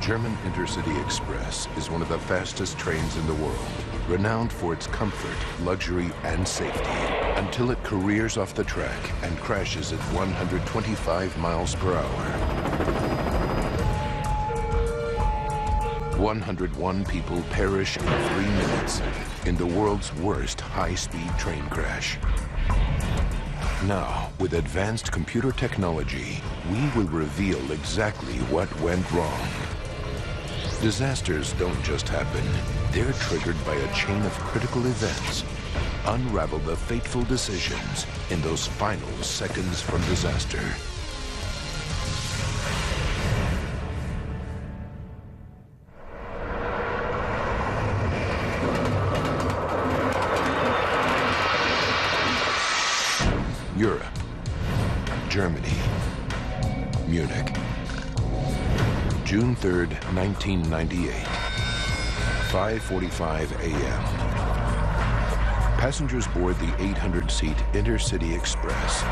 German InterCity Express is one of the fastest trains in the world, renowned for its comfort, luxury, and safety, until it careers off the track and crashes at 125 miles per hour. 101 people perish in 3 minutes in the world's worst high-speed train crash. Now, with advanced computer technology, we will reveal exactly what went wrong. Disasters don't just happen. They're triggered by a chain of critical events. Unravel the fateful decisions in those final seconds from disaster. Europe, Germany, Munich. June 3rd, 1998, 5:45 a.m. Passengers board the 800-seat InterCity Express.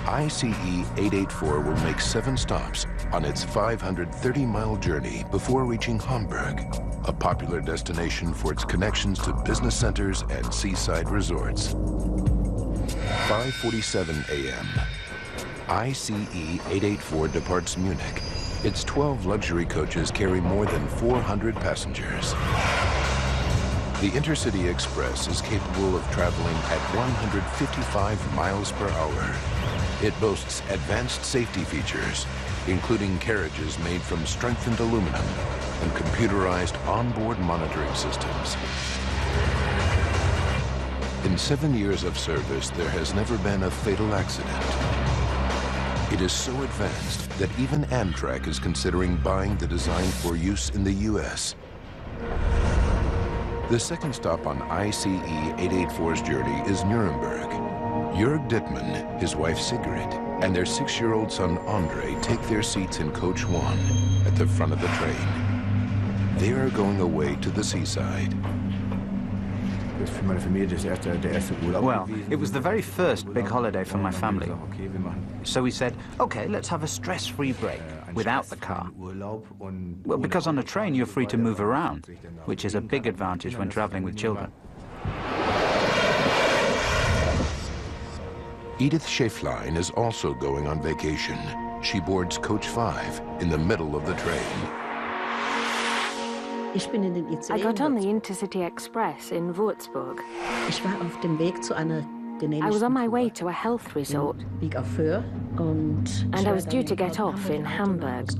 ICE 884 will make 7 stops on its 530-mile journey before reaching Hamburg, a popular destination for its connections to business centers and seaside resorts. 5:47 a.m. ICE 884 departs Munich. Its 12 luxury coaches carry more than 400 passengers. The InterCity Express is capable of traveling at 155 miles per hour. It boasts advanced safety features, including carriages made from strengthened aluminum and computerized onboard monitoring systems. In 7 years of service, there has never been a fatal accident. It is so advanced that even Amtrak is considering buying the design for use in the U.S. The second stop on ICE 884's journey is Nuremberg. Jörg Dittmann, his wife Sigrid, and their 6-year-old son Andre take their seats in Coach 1 at the front of the train. They are going away to the seaside. Well, it was the very first big holiday for my family. So we said, okay, let's have a stress-free break without the car. Well, because on a train you're free to move around, which is a big advantage when traveling with children. Edith Schäflein is also going on vacation. She boards Coach 5 in the middle of the train. I got on the InterCity Express in Würzburg. I was on my way to a health resort, and I was due to get off in Hamburg.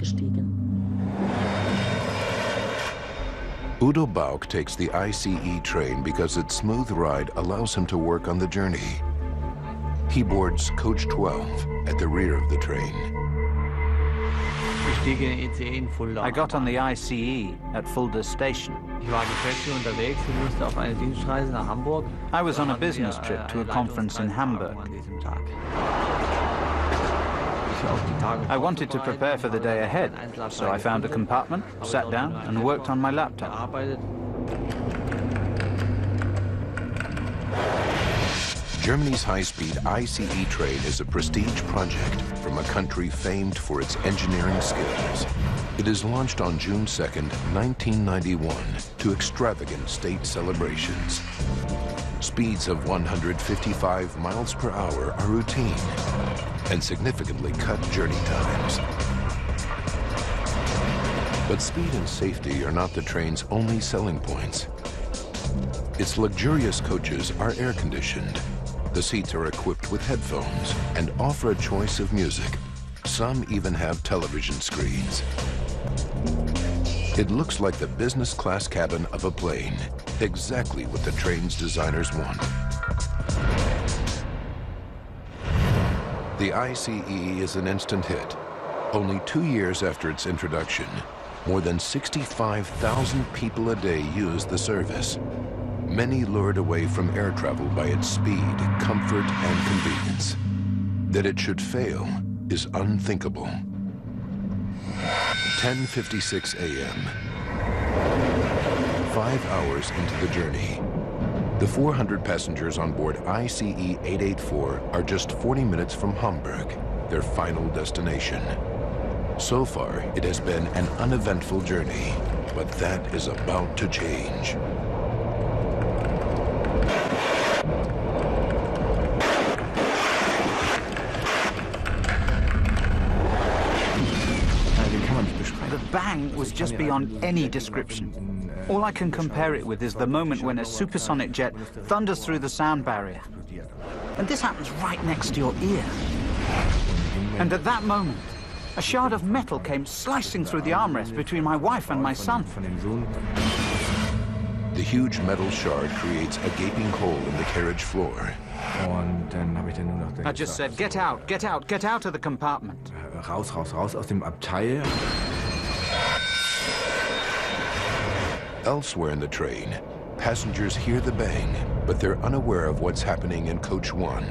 Udo Bauk takes the ICE train because its smooth ride allows him to work on the journey. He boards Coach 12 at the rear of the train. I got on the ICE at Fulda station. I was on a business trip to a conference in Hamburg. I wanted to prepare for the day ahead, so I found a compartment, sat down, and worked on my laptop. Germany's high-speed ICE train is a prestige project from a country famed for its engineering skills. It is launched on June 2nd, 1991, to extravagant state celebrations. Speeds of 155 miles per hour are routine and significantly cut journey times. But speed and safety are not the train's only selling points. Its luxurious coaches are air-conditioned. The seats are equipped with headphones and offer a choice of music. Some even have television screens. It looks like the business class cabin of a plane, exactly what the train's designers want. The ICE is an instant hit. Only 2 years after its introduction, more than 65,000 people a day use the service. Many lured away from air travel by its speed, comfort, and convenience. That it should fail is unthinkable. 10:56 a.m. 5 hours into the journey. The 400 passengers on board ICE 884 are just 40 minutes from Hamburg, their final destination. So far, it has been an uneventful journey, but that is about to change. The bang was just beyond any description. All I can compare it with is the moment when a supersonic jet thunders through the sound barrier. And this happens right next to your ear. And at that moment, a shard of metal came slicing through the armrest between my wife and my son. The huge metal shard creates a gaping hole in the carriage floor. I just said, get out, get out, get out of the compartment. Raus, raus, raus aus dem Abteil. Elsewhere in the train, passengers hear the bang, but they're unaware of what's happening in Coach 1.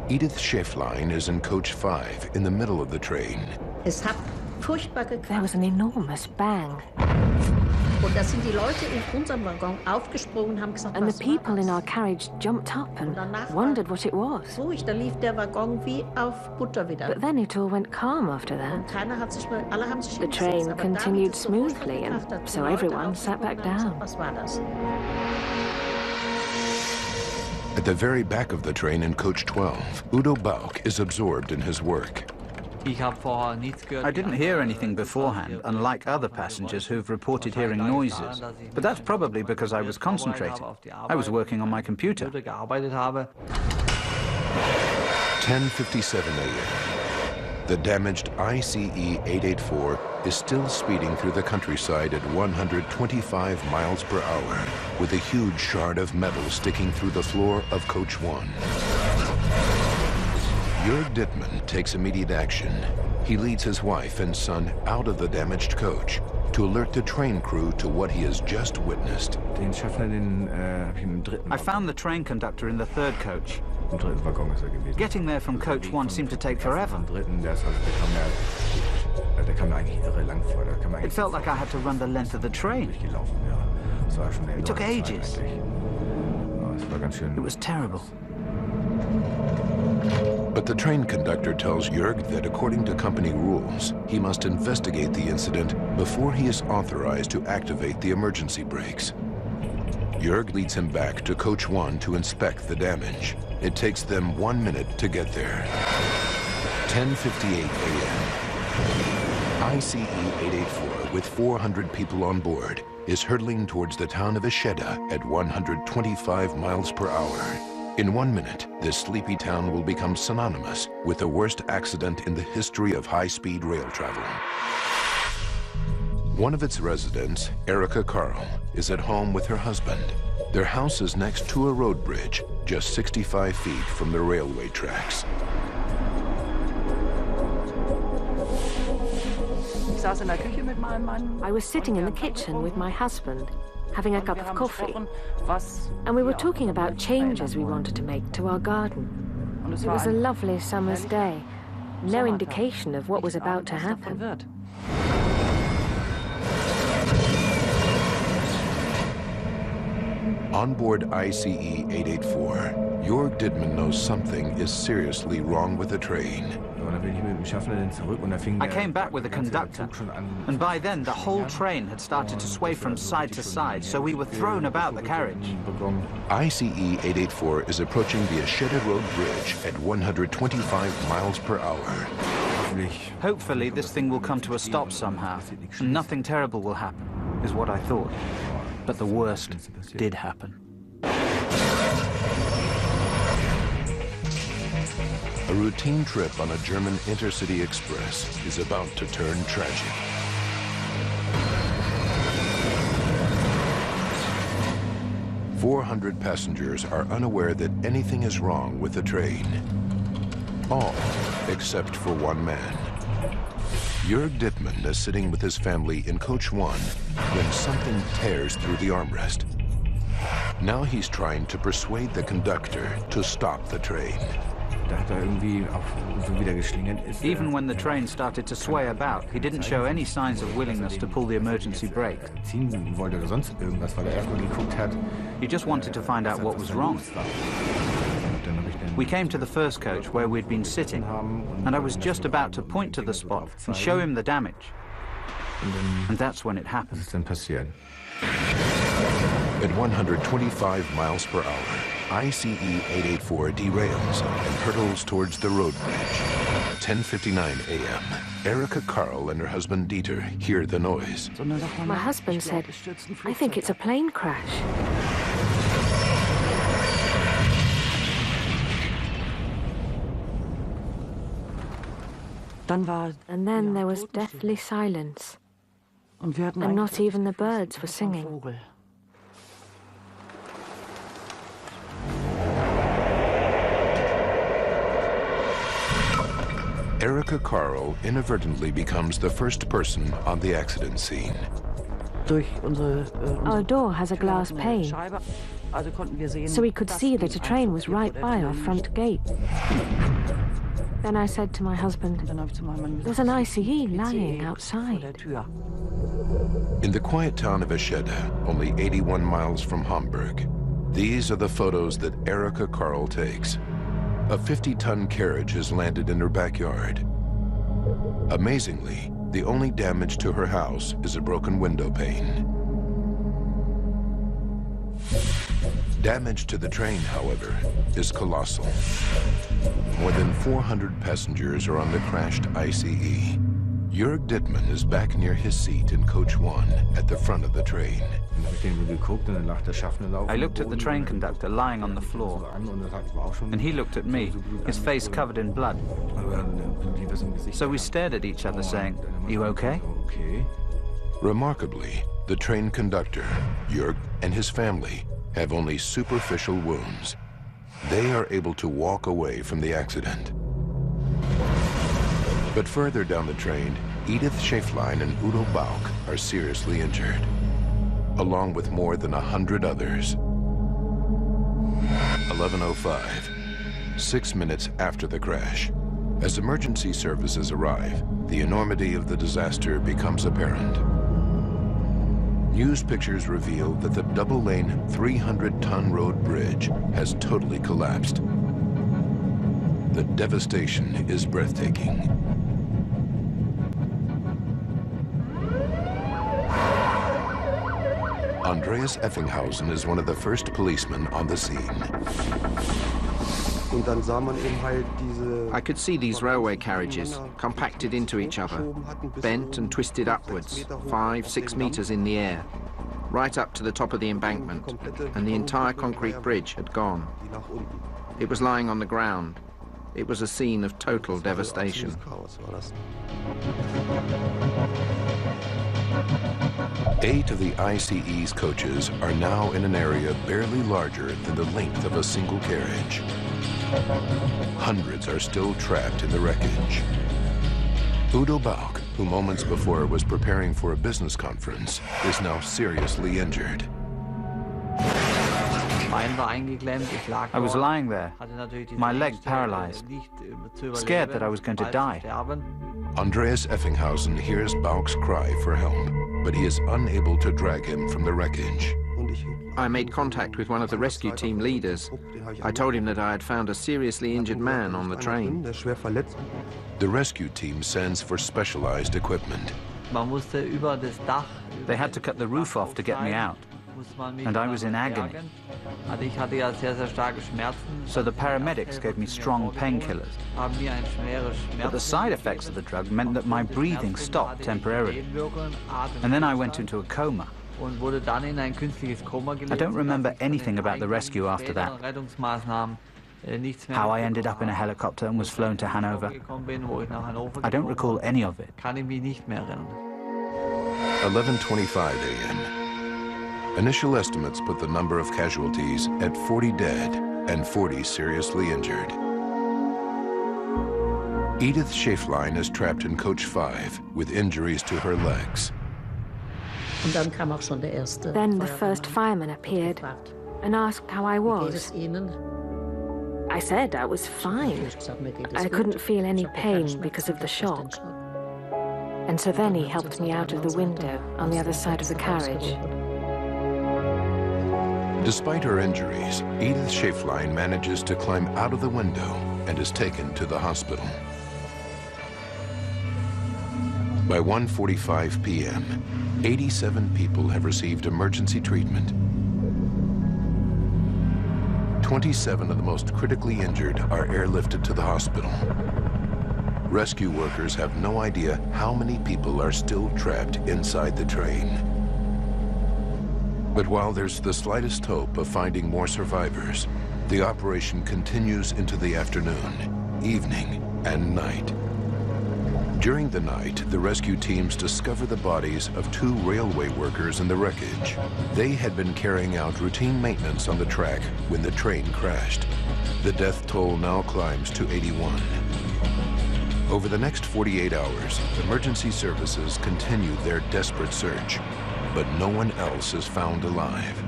Edith Schäflein is in Coach 5, in the middle of the train. There was an enormous bang. And the people in our carriage jumped up and wondered what it was. But then it all went calm after that. The train continued smoothly, and so everyone sat back down. At the very back of the train in Coach 12, Udo Bauch is absorbed in his work. I didn't hear anything beforehand, unlike other passengers who've reported hearing noises. But that's probably because I was concentrating. I was working on my computer. 10:57 a.m. The damaged ICE 884 is still speeding through the countryside at 125 miles per hour, with a huge shard of metal sticking through the floor of Coach 1. Jörg Dittmann takes immediate action. He leads his wife and son out of the damaged coach to alert the train crew to what he has just witnessed. I found the train conductor in the third coach. Getting there from Coach 1 seemed to take forever. It felt like I had to run the length of the train. It took ages. It was terrible. But the train conductor tells Jörg that according to company rules, he must investigate the incident before he is authorized to activate the emergency brakes. Jörg leads him back to Coach 1 to inspect the damage. It takes them 1 minute to get there. 10:58 a.m. ICE 884, with 400 people on board, is hurtling towards the town of Eschede at 125 miles per hour. In 1 minute, this sleepy town will become synonymous with the worst accident in the history of high-speed rail travel. One of its residents, Erika Karl, is at home with her husband. Their house is next to a road bridge, just 65 feet from the railway tracks. I was sitting in the kitchen with my husband, having a cup of coffee, and we were talking about changes we wanted to make to our garden. It was a lovely summer's day, no indication of what was about to happen. On board ICE 884, Jörg Dittmann knows something is seriously wrong with the train. I came back with the conductor, and by then the whole train had started to sway from side to side, so we were thrown about the carriage. ICE 884 is approaching the Eschede Road Bridge at 125 miles per hour. Hopefully this thing will come to a stop somehow, and nothing terrible will happen, is what I thought. But the worst did happen. A routine trip on a German InterCity Express is about to turn tragic. "400 passengers are unaware that anything is wrong with the train. All except for one man. Jörg Dittmann is sitting with his family in Coach 1 when something tears through the armrest. Now he's trying to persuade the conductor to stop the train. Even when the train started to sway about, he didn't show any signs of willingness to pull the emergency brake. He just wanted to find out what was wrong. We came to the first coach where we'd been sitting, and I was just about to point to the spot and show him the damage. And that's when it happened. At 125 miles per hour, ICE 884 derails and hurtles towards the road bridge. 10:59 a.m. Erika Karl and her husband Dieter hear the noise. My husband said, "I think it's a plane crash." And then there was deathly silence, and not even the birds were singing. Erika Karl inadvertently becomes the first person on the accident scene. Our door has a glass pane, so we could see that a train was right by our front gate. Then I said to my husband, "There's an ICE lying outside." In the quiet town of Eschede, only 81 miles from Hamburg, these are the photos that Erika Karl takes. A 50-ton carriage has landed in her backyard. Amazingly, the only damage to her house is a broken window pane. Damage to the train, however, is colossal. More than 400 passengers are on the crashed ICE. Jörg Dittmann is back near his seat in Coach 1 at the front of the train. I looked at the train conductor lying on the floor, and he looked at me, his face covered in blood. So we stared at each other saying, "You okay?" Remarkably, the train conductor, Jörg, and his family have only superficial wounds. They are able to walk away from the accident. But further down the train, Edith Schäflein and Udo Bauk are seriously injured, along with more than 100 others. 11:05, 6 minutes after the crash. As emergency services arrive, the enormity of the disaster becomes apparent. News pictures reveal that the double-lane 300-ton road bridge has totally collapsed. The devastation is breathtaking. Andreas Effenhausen is one of the first policemen on the scene. I could see these railway carriages compacted into each other, bent and twisted upwards, 5-6 meters in the air, right up to the top of the embankment, and the entire concrete bridge had gone. It was lying on the ground. It was a scene of total devastation. 8 of the ICE's coaches are now in an area barely larger than the length of a single carriage. Hundreds are still trapped in the wreckage. Udo Bauk, who moments before was preparing for a business conference, is now seriously injured. I was lying there, my leg paralyzed, scared that I was going to die. Andreas Effenhausen hears Bauk's cry for help, but he is unable to drag him from the wreckage. I made contact with one of the rescue team leaders. I told him that I had found a seriously injured man on the train. The rescue team sends for specialized equipment. They had to cut the roof off to get me out, and I was in agony. So the paramedics gave me strong painkillers. But the side effects of the drug meant that my breathing stopped temporarily. And then I went into a coma. I don't remember anything about the rescue after that. How I ended up in a helicopter and was flown to Hanover. I don't recall any of it. 11:25 a.m. Initial estimates put the number of casualties at 40 dead and 40 seriously injured. Edith Schäflein is trapped in Coach 5 with injuries to her legs. Then the first fireman appeared and asked how I was. I said I was fine. I couldn't feel any pain because of the shock. And so then he helped me out of the window on the other side of the carriage. Despite her injuries, Edith Schäflein manages to climb out of the window and is taken to the hospital. By 1:45 p.m., 87 people have received emergency treatment. 27 of the most critically injured are airlifted to the hospital. Rescue workers have no idea how many people are still trapped inside the train. But while there's the slightest hope of finding more survivors, the operation continues into the afternoon, evening, and night. During the night, the rescue teams discover the bodies of 2 railway workers in the wreckage. They had been carrying out routine maintenance on the track when the train crashed. The death toll now climbs to 81. Over the next 48 hours, emergency services continued their desperate search, but no one else is found alive.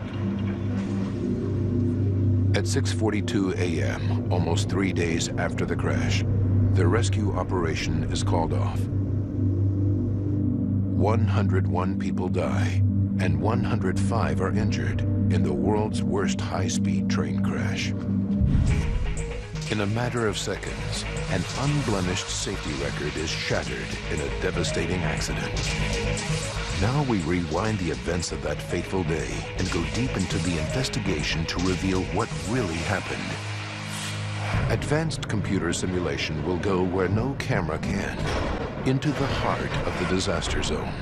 At 6:42 a.m., almost 3 days after the crash, the rescue operation is called off. 101 people die, and 105 are injured in the world's worst high-speed train crash. In a matter of seconds, an unblemished safety record is shattered in a devastating accident. Now we rewind the events of that fateful day and go deep into the investigation to reveal what really happened. Advanced computer simulation will go where no camera can, into the heart of the disaster zone.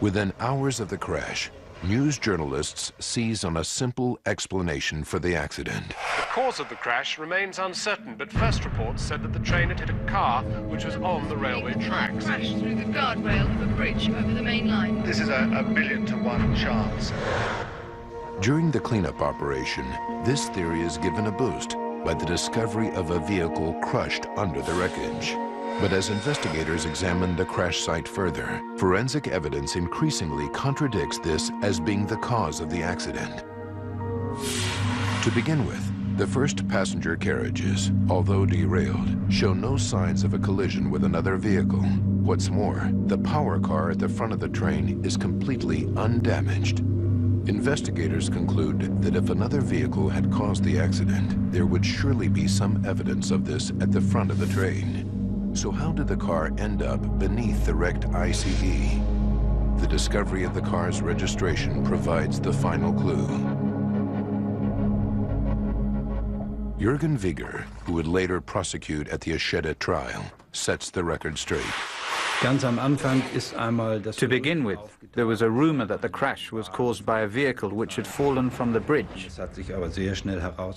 Within hours of the crash, news journalists seize on a simple explanation for the accident. The cause of the crash remains uncertain, but first reports said that the train had hit a car which was on the railway tracks. Crashed through the guardrail of a bridge over the main line. This is a 1,000,000 to 1 chance. During the cleanup operation, this theory is given a boost by the discovery of a vehicle crushed under the wreckage. But as investigators examine the crash site further, forensic evidence increasingly contradicts this as being the cause of the accident. To begin with, the first passenger carriages, although derailed, show no signs of a collision with another vehicle. What's more, the power car at the front of the train is completely undamaged. Investigators conclude that if another vehicle had caused the accident, there would surely be some evidence of this at the front of the train. So how did the car end up beneath the wrecked ICE? The discovery of the car's registration provides the final clue. Jürgen Wigger, who would later prosecute at the Eschede trial, sets the record straight. To begin with, there was a rumor that the crash was caused by a vehicle which had fallen from the bridge.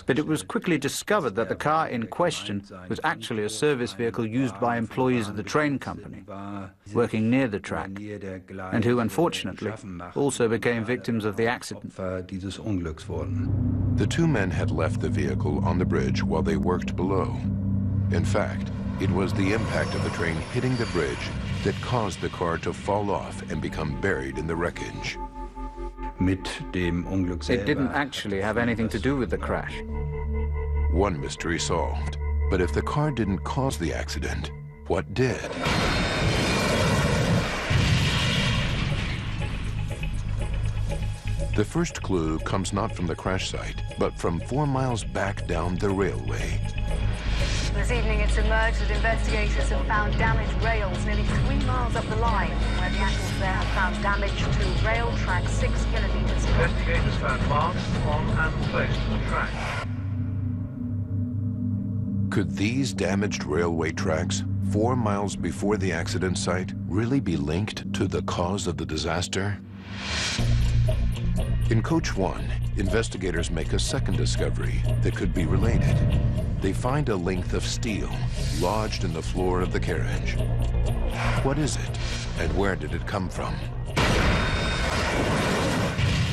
But it was quickly discovered that the car in question was actually a service vehicle used by employees of the train company, working near the track, and who, unfortunately, also became victims of the accident. The 2 men had left the vehicle on the bridge while they worked below. In fact, it was the impact of the train hitting the bridge that caused the car to fall off and become buried in the wreckage. It didn't actually have anything to do with the crash. One mystery solved. But if the car didn't cause the accident, what did? The first clue comes not from the crash site, but from 4 miles back down the railway. This evening it's emerged that investigators have found damaged rails nearly 3 miles up the line, where the actors there have found damage to rail track 6 kilometers. Investigators found marks on and close to the track. Could these damaged railway tracks, 4 miles before the accident site, really be linked to the cause of the disaster? In Coach 1, investigators make a second discovery that could be related. They find a length of steel lodged in the floor of the carriage. What is it, and where did it come from?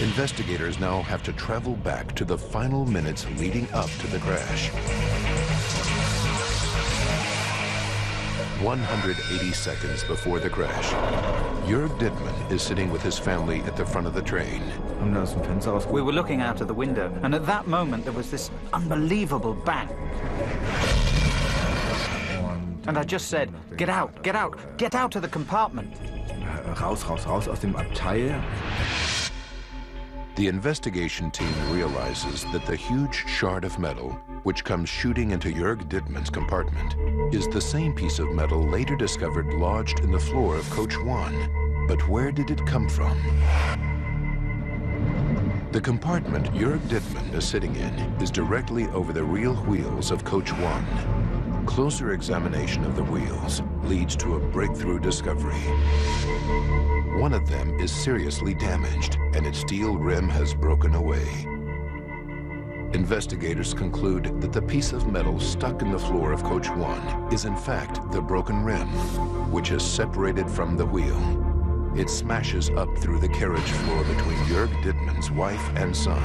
Investigators now have to travel back to the final minutes leading up to the crash. 180 seconds before the crash, Jörg Dittmann is sitting with his family at the front of the train. We were looking out of the window, and at that moment there was this unbelievable bang. And I just said, "Get out, get out, get out of the compartment." Raus, raus, raus aus dem Abteil. The investigation team realizes that the huge shard of metal, which comes shooting into Jörg Dittmann's compartment, is the same piece of metal later discovered lodged in the floor of Coach 1. But where did it come from? The compartment Jörg Dittmann is sitting in is directly over the real wheels of Coach 1. Closer examination of the wheels leads to a breakthrough discovery. One of them is seriously damaged, and its steel rim has broken away. Investigators conclude that the piece of metal stuck in the floor of Coach 1 is in fact the broken rim, which is separated from the wheel. It smashes up through the carriage floor between Jörg Dittmann's wife and son.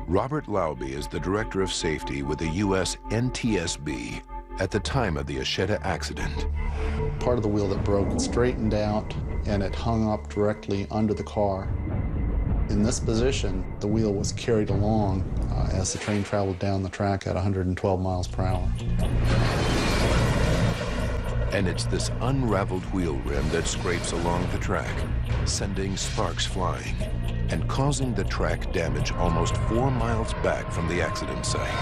Robert Lauby is the director of safety with the U.S. NTSB at the time of the Eschede accident. Part of the wheel that broke straightened out, and it hung up directly under the car. In this position, the wheel was carried along as the train traveled down the track at 112 miles per hour. And it's this unraveled wheel rim that scrapes along the track, sending sparks flying and causing the track damage almost 4 miles back from the accident site.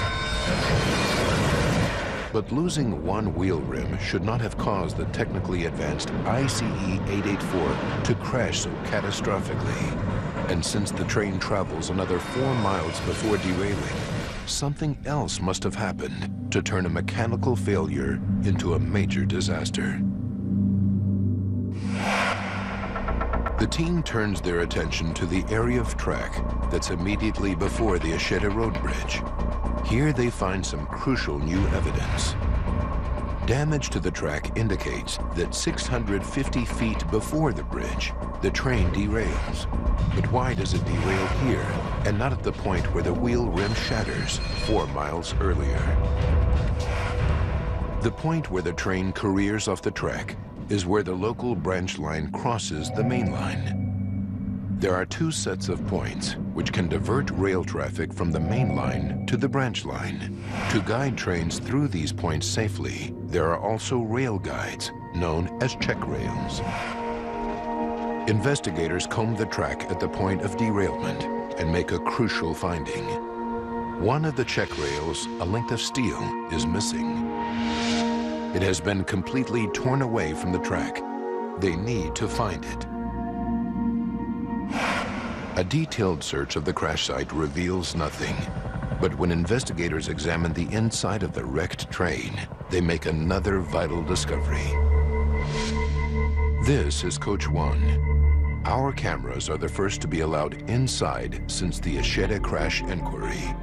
But losing one wheel rim should not have caused the technically advanced ICE 884 to crash so catastrophically. And since the train travels another 4 miles before derailing, something else must have happened to turn a mechanical failure into a major disaster. The team turns their attention to the area of track that's immediately before the Eschede road bridge. Here they find some crucial new evidence. Damage to the track indicates that 650 feet before the bridge, the train derails. But why does it derail here and not at the point where the wheel rim shatters 4 miles earlier? The point where the train careers off the track is where the local branch line crosses the main line. There are 2 sets of points which can divert rail traffic from the main line to the branch line. To guide trains through these points safely, there are also rail guides, known as check rails. Investigators comb the track at the point of derailment and make a crucial finding. One of the check rails, a length of steel, is missing. It has been completely torn away from the track. They need to find it. A detailed search of the crash site reveals nothing. But when investigators examine the inside of the wrecked train, they make another vital discovery. This is Coach 1. Our cameras are the first to be allowed inside since the Eschede crash inquiry.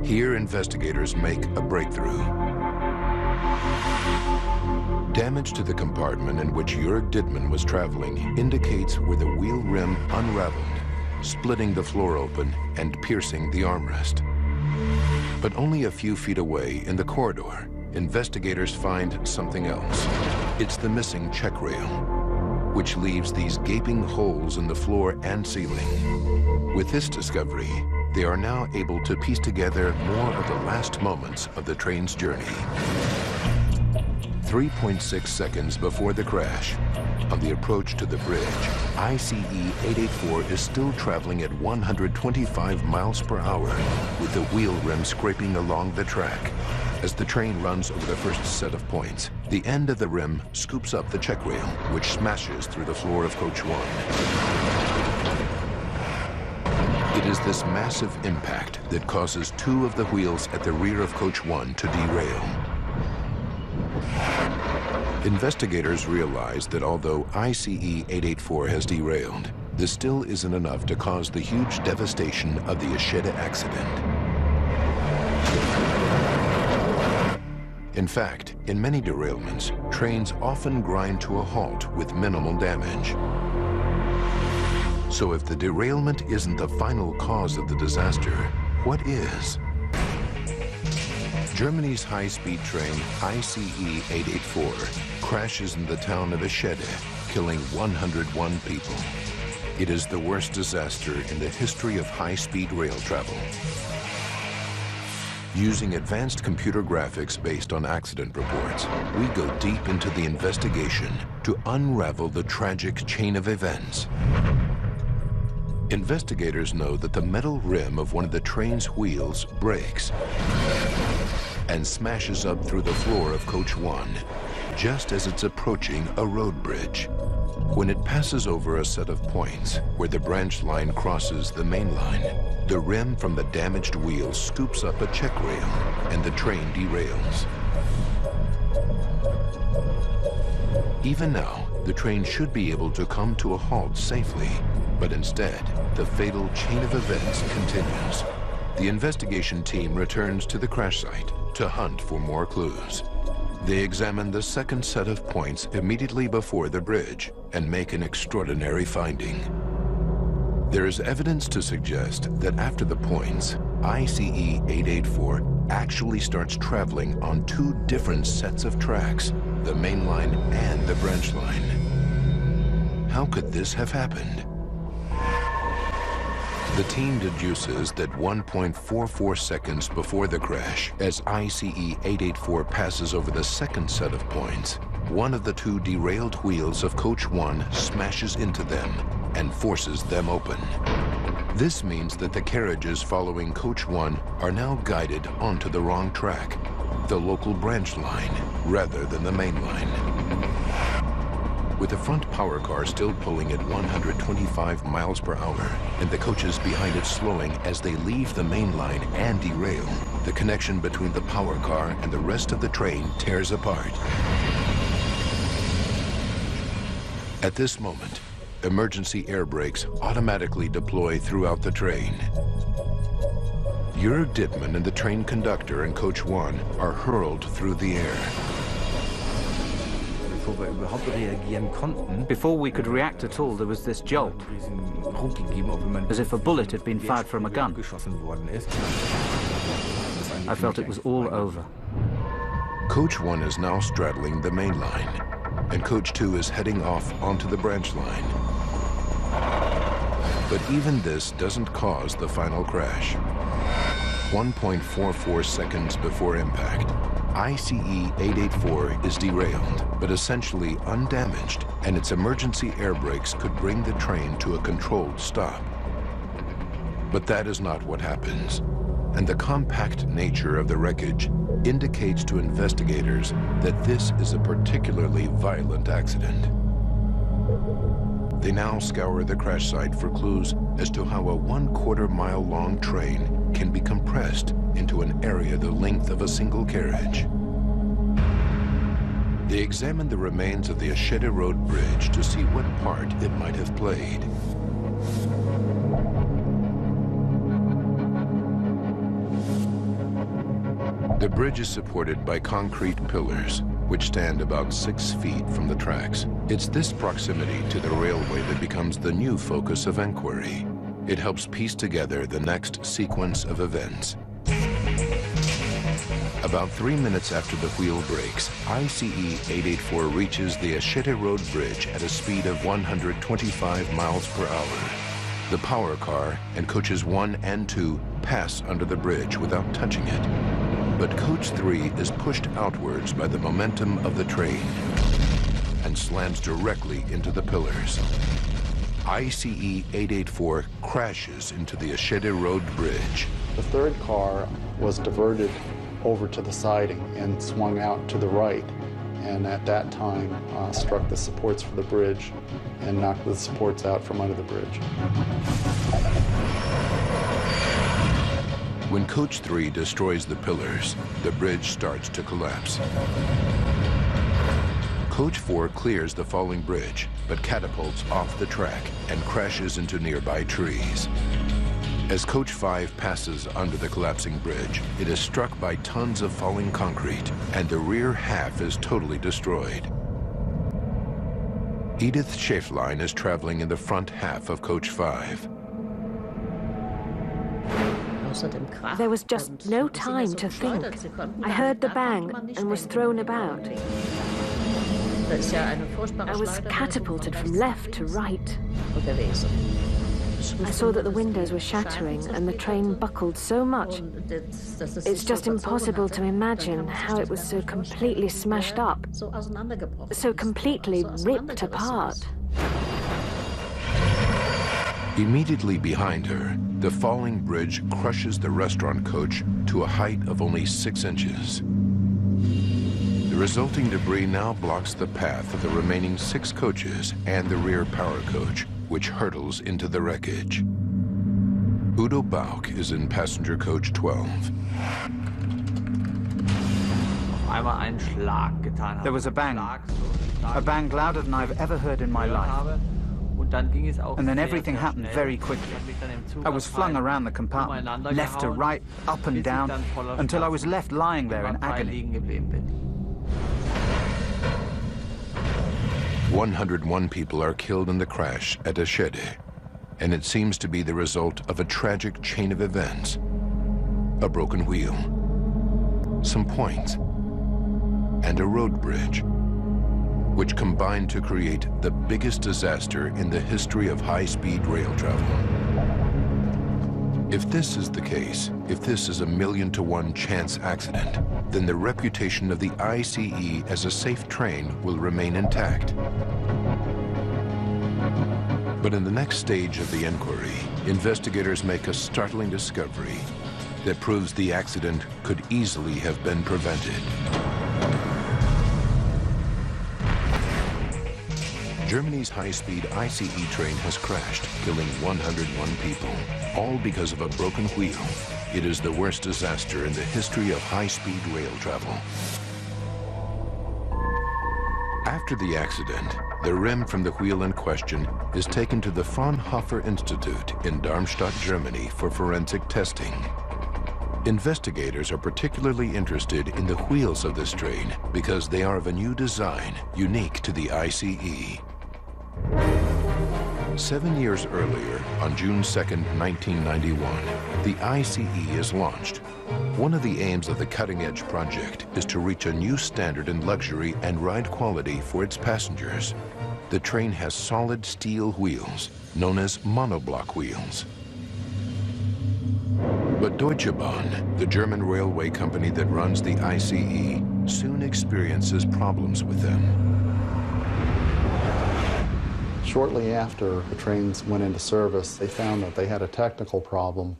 Here, investigators make a breakthrough. Damage to the compartment in which Jörg Dittmann was traveling indicates where the wheel rim unraveled, splitting the floor open and piercing the armrest. But only a few feet away in the corridor, investigators find something else. It's the missing check rail, which leaves these gaping holes in the floor and ceiling. With this discovery, they are now able to piece together more of the last moments of the train's journey. 3.6 seconds before the crash, on the approach to the bridge, ICE 884 is still traveling at 125 miles per hour, with the wheel rim scraping along the track. As the train runs over the first set of points, the end of the rim scoops up the check rail, which smashes through the floor of Coach 1. It is this massive impact that causes 2 of the wheels at the rear of Coach 1 to derail. Investigators realize that although ICE 884 has derailed, this still isn't enough to cause the huge devastation of the Eschede accident. In fact, in many derailments, trains often grind to a halt with minimal damage. So if the derailment isn't the final cause of the disaster, what is? Germany's high-speed train ICE 884 crashes in the town of Eschede, killing 101 people. It is the worst disaster in the history of high-speed rail travel. Using advanced computer graphics based on accident reports, we go deep into the investigation to unravel the tragic chain of events. Investigators know that the metal rim of one of the train's wheels breaks and smashes up through the floor of Coach 1, just as it's approaching a road bridge. When it passes over a set of points where the branch line crosses the main line, the rim from the damaged wheel scoops up a check rail and the train derails. Even now, the train should be able to come to a halt safely, but instead, the fatal chain of events continues. The investigation team returns to the crash site to hunt for more clues. They examine the second set of points immediately before the bridge and make an extraordinary finding. There is evidence to suggest that after the points, ICE 884 actually starts traveling on two different sets of tracks, the main line and the branch line. How could this have happened? The team deduces that 1.44 seconds before the crash, as ICE 884 passes over the second set of points, one of the two derailed wheels of Coach 1 smashes into them and forces them open. This means that the carriages following Coach 1 are now guided onto the wrong track, the local branch line, rather than the main line. With the front power car still pulling at 125 miles per hour and the coaches behind it slowing as they leave the main line and derail, the connection between the power car and the rest of the train tears apart. At this moment, emergency air brakes automatically deploy throughout the train. Jörg Dittmann and the train conductor and Coach 1 are hurled through the air. Before we could react at all, there was this jolt, as if a bullet had been fired from a gun. I felt it was all over. Coach 1 is now straddling the main line, and Coach 2 is heading off onto the branch line. But even this doesn't cause the final crash. 1.44 seconds before impact, ICE 884 is derailed, but essentially undamaged, and its emergency air brakes could bring the train to a controlled stop. But that is not what happens, and the compact nature of the wreckage indicates to investigators that this is a particularly violent accident. They now scour the crash site for clues as to how a 1/4 mile long train can be compressed into an area the length of a single carriage. They examine the remains of the Eschede Road Bridge to see what part it might have played. The bridge is supported by concrete pillars, which stand about 6 feet from the tracks. It's this proximity to the railway that becomes the new focus of inquiry. It helps piece together the next sequence of events. About 3 minutes after the wheel breaks, ICE 884 reaches the Eschede Road Bridge at a speed of 125 miles per hour. The power car and coaches 1 and 2 pass under the bridge without touching it. But Coach 3 is pushed outwards by the momentum of the train and slams directly into the pillars. ICE 884 crashes into the Eschede Road Bridge. The third car was diverted over to the siding and swung out to the right, and at that time struck the supports for the bridge and knocked the supports out from under the bridge. When Coach 3 destroys the pillars, the bridge starts to collapse. Coach 4 clears the falling bridge, but catapults off the track and crashes into nearby trees. As Coach 5 passes under the collapsing bridge, it is struck by tons of falling concrete, and the rear half is totally destroyed. Edith Schäflein is traveling in the front half of Coach 5. There was just no time to think. I heard the bang and was thrown about. I was catapulted from left to right. I saw that the windows were shattering and the train buckled so much. It's just impossible to imagine how it was so completely smashed up, so completely ripped apart. Immediately behind her, the falling bridge crushes the restaurant coach to a height of only 6 inches. The resulting debris now blocks the path of the remaining 6 coaches and the rear power coach, which hurtles into the wreckage. Udo Bauch is in passenger coach 12. There was a bang louder than I've ever heard in my life. And then everything happened very quickly. I was flung around the compartment, left to right, up and down, until I was left lying there in agony. 101 people are killed in the crash at Eschede, and it seems to be the result of a tragic chain of events. A broken wheel, some points, and a road bridge, which combined to create the biggest disaster in the history of high-speed rail travel. If this is the case, if this is a 1,000,000-to-1 chance accident, then the reputation of the ICE as a safe train will remain intact. But in the next stage of the inquiry, investigators make a startling discovery that proves the accident could easily have been prevented. Germany's high-speed ICE train has crashed, killing 101 people, all because of a broken wheel. It is the worst disaster in the history of high-speed rail travel. After the accident, the rim from the wheel in question is taken to the Fraunhofer Institute in Darmstadt, Germany for forensic testing. Investigators are particularly interested in the wheels of this train because they are of a new design, unique to the ICE. 7 years earlier, on June 2nd, 1991, the ICE is launched. One of the aims of the cutting-edge project is to reach a new standard in luxury and ride quality for its passengers. The train has solid steel wheels, known as monoblock wheels. But Deutsche Bahn, the German railway company that runs the ICE, soon experiences problems with them. Shortly after the trains went into service, they found that they had a technical problem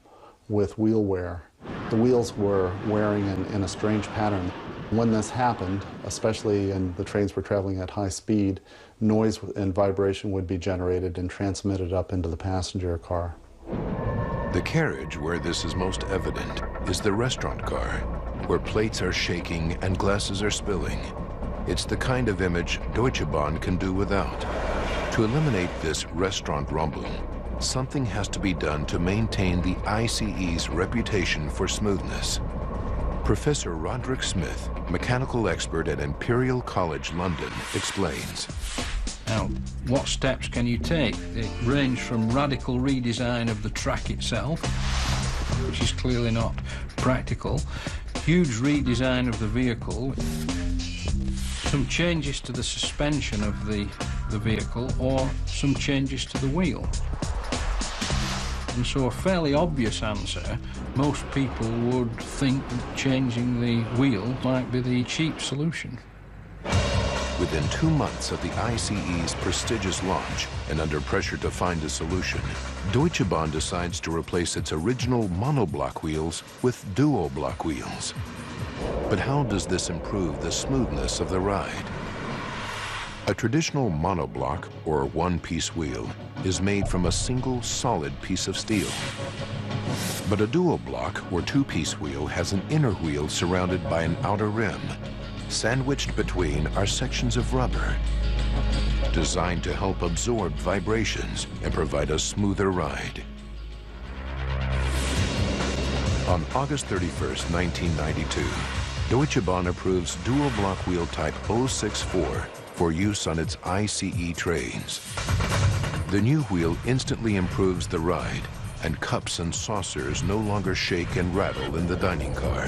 with wheel wear. The wheels were wearing in a strange pattern. When this happened, especially when the trains were traveling at high speed, noise and vibration would be generated and transmitted up into the passenger car. The carriage where this is most evident is the restaurant car, where plates are shaking and glasses are spilling. It's the kind of image Deutsche Bahn can do without. To eliminate this restaurant rumble, something has to be done to maintain the ICE's reputation for smoothness. Professor Roderick Smith, mechanical expert at Imperial College London, explains. Now, what steps can you take? They range from radical redesign of the track itself, which is clearly not practical, huge redesign of the vehicle, some changes to the suspension of the vehicle, or some changes to the wheel. And so a fairly obvious answer, most people would think that changing the wheel might be the cheap solution. Within 2 months of the ICE's prestigious launch, and under pressure to find a solution, Deutsche Bahn decides to replace its original monoblock wheels with duoblock wheels. But how does this improve the smoothness of the ride? A traditional monoblock, or one-piece wheel, is made from a single solid piece of steel. But a duoblock, or two-piece wheel, has an inner wheel surrounded by an outer rim. Sandwiched between are sections of rubber, designed to help absorb vibrations and provide a smoother ride. On August 31st, 1992, Deutsche Bahn approves dual-block wheel type 064 for use on its ICE trains. The new wheel instantly improves the ride, and cups and saucers no longer shake and rattle in the dining car.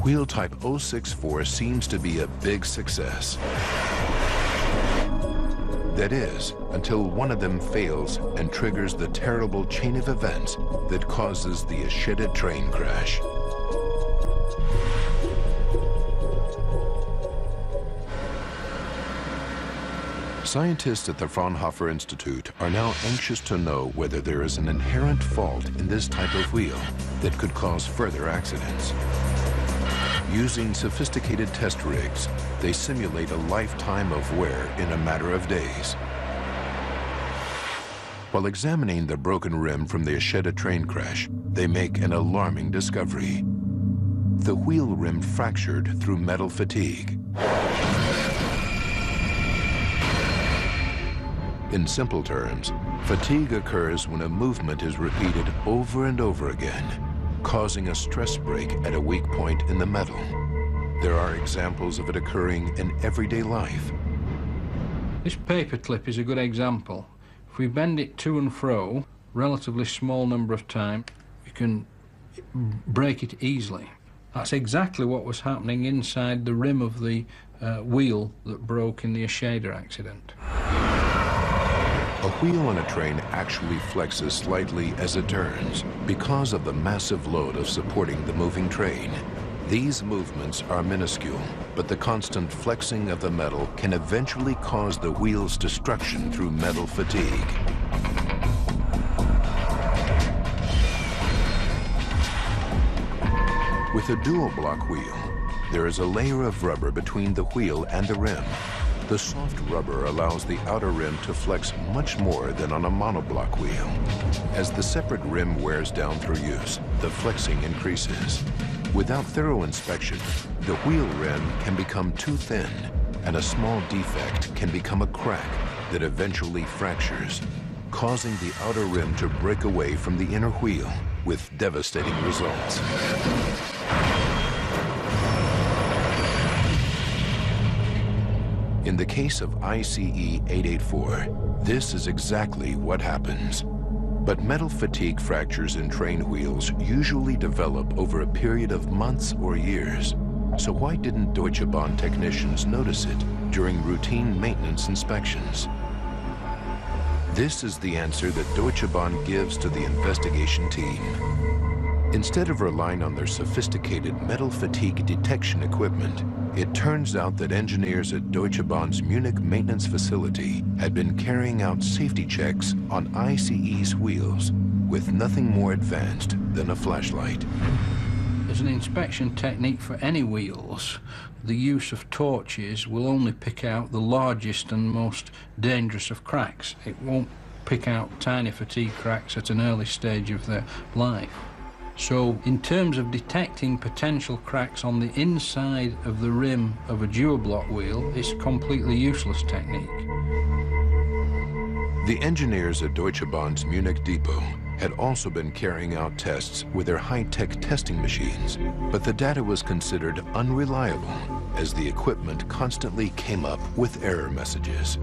Wheel type 064 seems to be a big success. That is, until one of them fails and triggers the terrible chain of events that causes the Eschede train crash. Scientists at the Fraunhofer Institute are now anxious to know whether there is an inherent fault in this type of wheel that could cause further accidents. Using sophisticated test rigs, they simulate a lifetime of wear in a matter of days. While examining the broken rim from the Eschede train crash, they make an alarming discovery. The wheel rim fractured through metal fatigue. In simple terms, fatigue occurs when a movement is repeated over and over again, causing a stress break at a weak point in the metal. There are examples of it occurring in everyday life. This paper clip is a good example. If we bend it to and fro, relatively small number of times, we can break it easily. That's exactly what was happening inside the rim of the wheel that broke in the Eschede accident. A wheel on a train actually flexes slightly as it turns because of the massive load of supporting the moving train. These movements are minuscule, but the constant flexing of the metal can eventually cause the wheel's destruction through metal fatigue. With a dual block wheel, there is a layer of rubber between the wheel and the rim. The soft rubber allows the outer rim to flex much more than on a monoblock wheel. As the separate rim wears down through use, the flexing increases. Without thorough inspection, the wheel rim can become too thin, and a small defect can become a crack that eventually fractures, causing the outer rim to break away from the inner wheel with devastating results. In the case of ICE 884, this is exactly what happens. But metal fatigue fractures in train wheels usually develop over a period of months or years. So why didn't Deutsche Bahn technicians notice it during routine maintenance inspections? This is the answer that Deutsche Bahn gives to the investigation team. Instead of relying on their sophisticated metal fatigue detection equipment, it turns out that engineers at Deutsche Bahn's Munich maintenance facility had been carrying out safety checks on ICE's wheels with nothing more advanced than a flashlight. As an inspection technique for any wheels, the use of torches will only pick out the largest and most dangerous of cracks. It won't pick out tiny fatigue cracks at an early stage of their life. So in terms of detecting potential cracks on the inside of the rim of a dual block wheel, it's a completely useless technique. The engineers at Deutsche Bahn's Munich depot had also been carrying out tests with their high-tech testing machines, but the data was considered unreliable as the equipment constantly came up with error messages.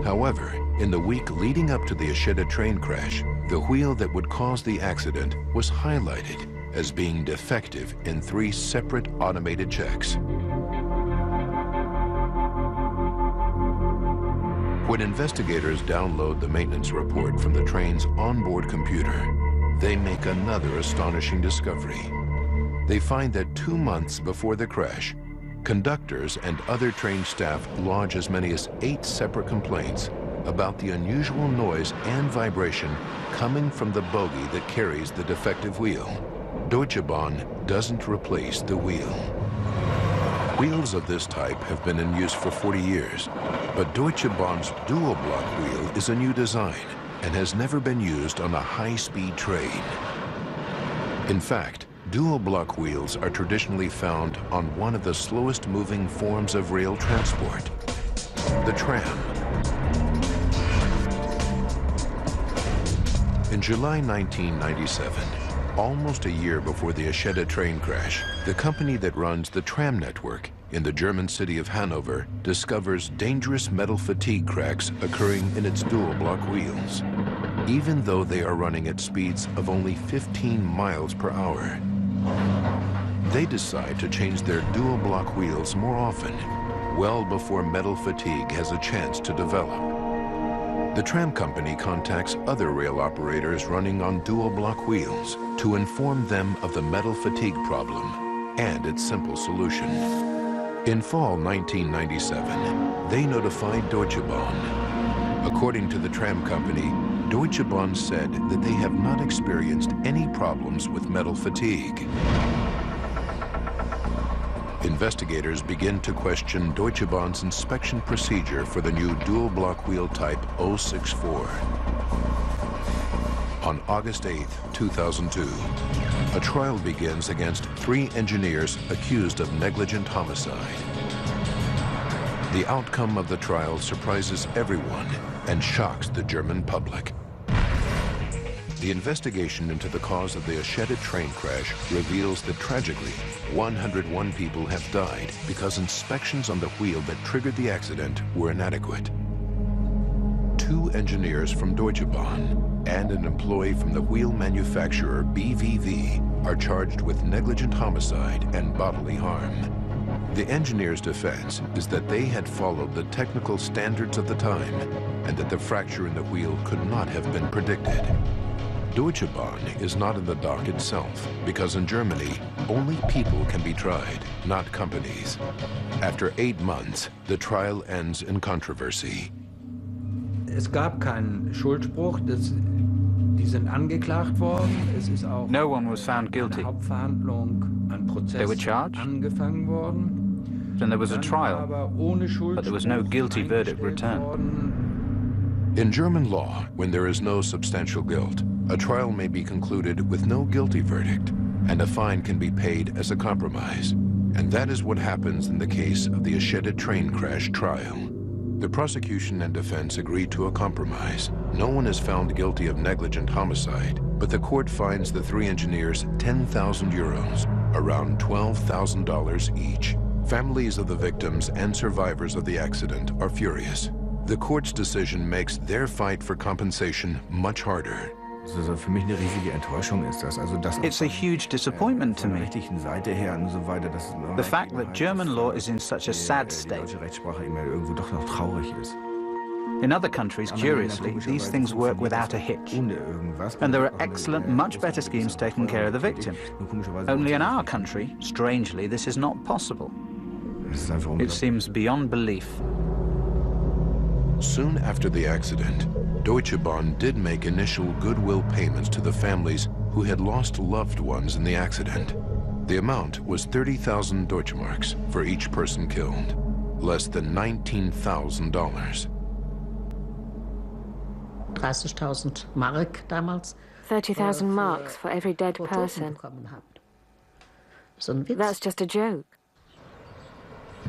However, in the week leading up to the Eschede train crash, the wheel that would cause the accident was highlighted as being defective in 3 separate automated checks. When investigators download the maintenance report from the train's onboard computer, they make another astonishing discovery. They find that 2 months before the crash, conductors and other train staff lodge as many as 8 separate complaints about the unusual noise and vibration coming from the bogie that carries the defective wheel. Deutsche Bahn doesn't replace the wheel. Wheels of this type have been in use for 40 years, but Deutsche Bahn's dual block wheel is a new design and has never been used on a high-speed train. In fact, dual block wheels are traditionally found on one of the slowest moving forms of rail transport, the tram. In July 1997, almost a year before the Eschede train crash, the company that runs the tram network in the German city of Hanover discovers dangerous metal fatigue cracks occurring in its dual block wheels, even though they are running at speeds of only 15 miles per hour. They decide to change their dual block wheels more often, well before metal fatigue has a chance to develop. The tram company contacts other rail operators running on dual block wheels to inform them of the metal fatigue problem and its simple solution. In fall 1997, they notified Deutsche Bahn. According to the tram company, Deutsche Bahn said that they have not experienced any problems with metal fatigue. Investigators begin to question Deutsche Bahn's inspection procedure for the new dual block wheel type 064. On August 8, 2002, a trial begins against 3 engineers accused of negligent homicide. The outcome of the trial surprises everyone and shocks the German public. The investigation into the cause of the Eschede train crash reveals that tragically, 101 people have died because inspections on the wheel that triggered the accident were inadequate. 2 engineers from Deutsche Bahn and an employee from the wheel manufacturer BVV are charged with negligent homicide and bodily harm. The engineer's defense is that they had followed the technical standards of the time and that the fracture in the wheel could not have been predicted. Deutsche Bahn is not in the dock itself because in Germany, only people can be tried, not companies. After 8 months, the trial ends in controversy. Es gab keinen Schuldspruch, die sind angeklagt worden. Es ist auch no one was found guilty. Hauptverhandlung, ein Prozess they were charged, angefangen worden. and there was a trial, but there was no guilty verdict returned. In German law, when there is no substantial guilt, a trial may be concluded with no guilty verdict, and a fine can be paid as a compromise. And that is what happens in the case of the Eschede train crash trial. The prosecution and defense agreed to a compromise. No one is found guilty of negligent homicide, but the court fines the 3 engineers 10,000 euros, around $12,000 each. Families of the victims and survivors of the accident are furious. The court's decision makes their fight for compensation much harder. It's a huge disappointment to me. The fact that German law is in such a sad state. In other countries, curiously, these things work without a hitch. And there are excellent, much better schemes taking care of the victim. Only in our country, strangely, this is not possible. It seems beyond belief. Soon after the accident, Deutsche Bahn did make initial goodwill payments to the families who had lost loved ones in the accident. The amount was 30,000 Deutschmarks for each person killed, less than $19,000. 30.000 Mark damals. 30,000 marks for every dead person. That's just a joke.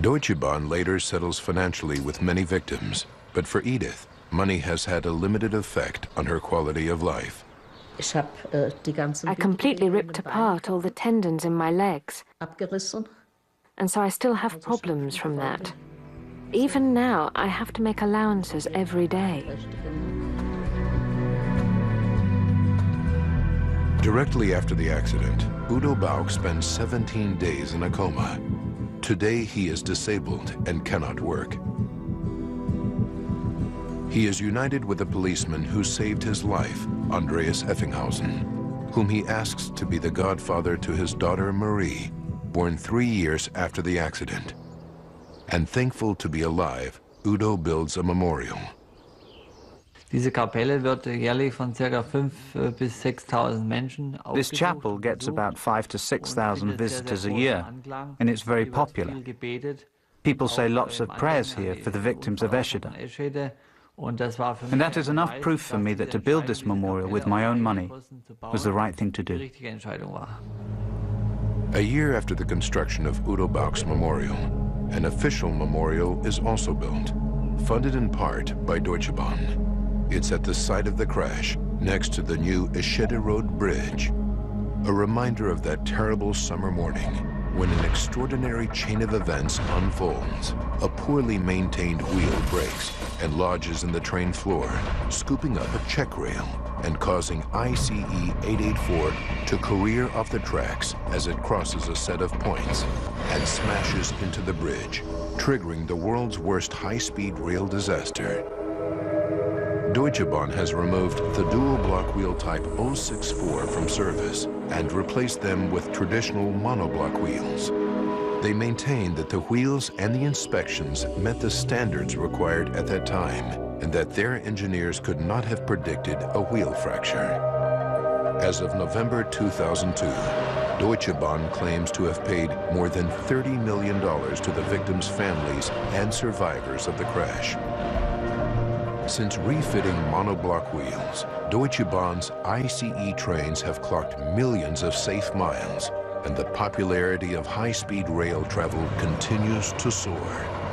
Deutsche Bahn later settles financially with many victims, but for Edith, money has had a limited effect on her quality of life. I completely ripped apart all the tendons in my legs, and so I still have problems from that. Even now, I have to make allowances every day. Directly after the accident, Udo Bauch spends 17 days in a coma. Today, he is disabled and cannot work. He is united with a policeman who saved his life, Andreas Effenhausen, whom he asks to be the godfather to his daughter Marie, born 3 years after the accident. And thankful to be alive, Udo builds a memorial. Diese Kapelle wird jährlich von ca. 5.000 bis 6.000 Menschen. This chapel gets about 5,000 to 6,000 visitors a year, and it's very popular. People say lots of prayers here for the victims of Eschede. And that is enough proof for me that to build this memorial with my own money was the right thing to do. A year after the construction of Udo Bauch's memorial, an official memorial is also built, funded in part by Deutsche Bahn. It's at the site of the crash, next to the new Eschede Road Bridge, a reminder of that terrible summer morning when an extraordinary chain of events unfolds. A poorly maintained wheel breaks and lodges in the train floor, scooping up a check rail and causing ICE 884 to career off the tracks as it crosses a set of points and smashes into the bridge, triggering the world's worst high-speed rail disaster. Deutsche Bahn has removed the dual block wheel type 064 from service and replaced them with traditional monoblock wheels. They maintain that the wheels and the inspections met the standards required at that time and that their engineers could not have predicted a wheel fracture. As of November 2002, Deutsche Bahn claims to have paid more than $30 million to the victims' families and survivors of the crash. Since refitting monoblock wheels, Deutsche Bahn's ICE trains have clocked millions of safe miles, and the popularity of high-speed rail travel continues to soar.